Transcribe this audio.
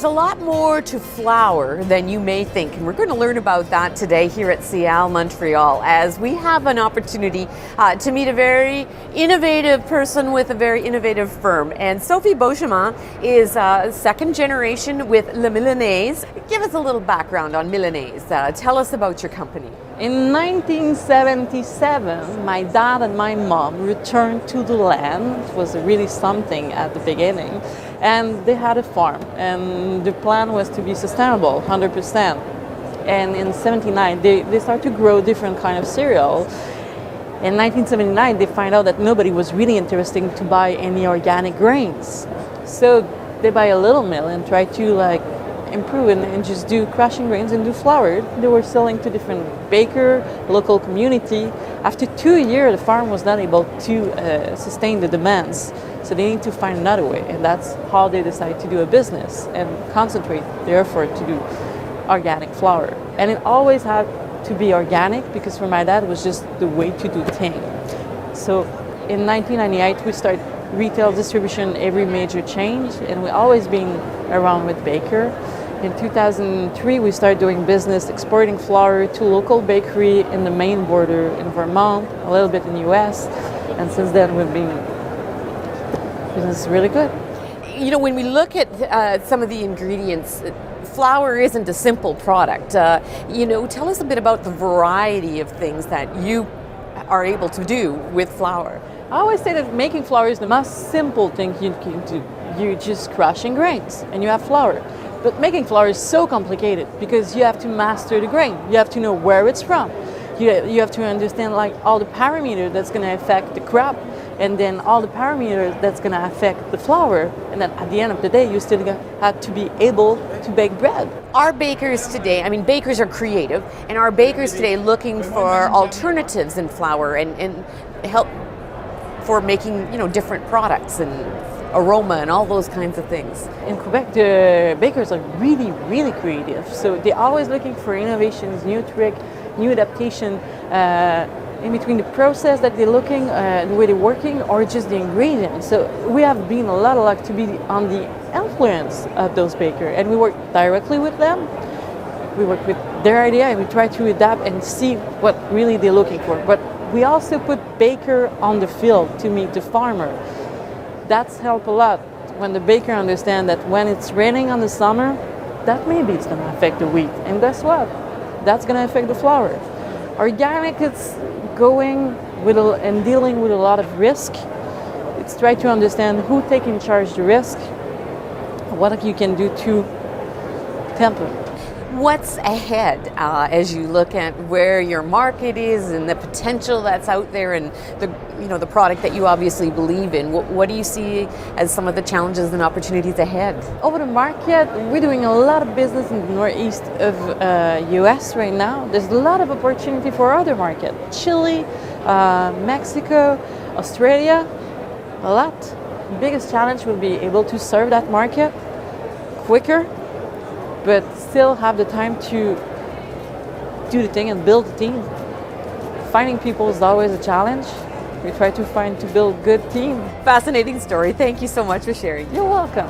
there's a lot more to flower than you may think, and we're going to learn about that today here at SIAL Montreal, as we have an opportunity to meet a very innovative person with a very innovative firm. And Sophie Beauchemin is second generation with Milanaise. Give us a little background on Milanaise. Tell us about your company. In 1977, my dad and my mom returned to the land. It was really something at the beginning. And they had a farm, and the plan was to be sustainable, 100%. And in 79, they started to grow different kind of cereal. In 1979, they find out that nobody was really interested to buy any organic grains. So they buy a little mill and try to improve and just do crushing grains and do flour. They were selling to different baker, local community. After 2 years, the farm was not able to sustain the demands. So they need to find another way, and that's how they decide to do a business and concentrate their effort to do organic flour. And it always had to be organic because for my dad it was just the way to do things. So in 1998 we started retail distribution every major change, and we always been around with baker. In 2003 we started doing business exporting flour to local bakery in the Maine border in Vermont, a little bit in the US, and since then we've been business is really good. You know, when we look at some of the ingredients, flour isn't a simple product. Tell us a bit about the variety of things that you are able to do with flour. I always say that making flour is the most simple thing you can do. You're just crushing grains and you have flour. But making flour is so complicated because you have to master the grain. You have to know where it's from. You have to understand all the parameters that's going to affect the crop, and then all the parameters that's going to affect the flour. And then at the end of the day, you still have to be able to bake bread. Are bakers today, bakers are creative, and are bakers today looking for alternatives in flour and help for making, different products and aroma and all those kinds of things? In Quebec, the bakers are really, really creative. So they're always looking for innovations, new trick, new adaptation in between the process that they're looking, the way they're working, or just the ingredients. So we have been a lot of luck to be on the influence of those bakers, and we work directly with them. We work with their idea and we try to adapt and see what really they're looking for. But we also put baker on the field to meet the farmer. That's helped a lot when the baker understands that when it's raining on the summer, that maybe it's going to affect the wheat. And guess what? That's going to affect the flour. Organic, it's going with and dealing with a lot of risk. It's try to understand who takes in charge the risk, what you can do to temper. What's ahead as you look at where your market is and the potential that's out there, and the product that you obviously believe in? What do you see as some of the challenges and opportunities ahead? Over the market, we're doing a lot of business in the northeast of US right now. There's a lot of opportunity for other markets. Chile, Mexico, Australia, a lot. The biggest challenge will be able to serve that market quicker, but still have the time to do the thing and build the team. Finding people is always a challenge. We try to build good team. Fascinating story. Thank you so much for sharing. You're welcome.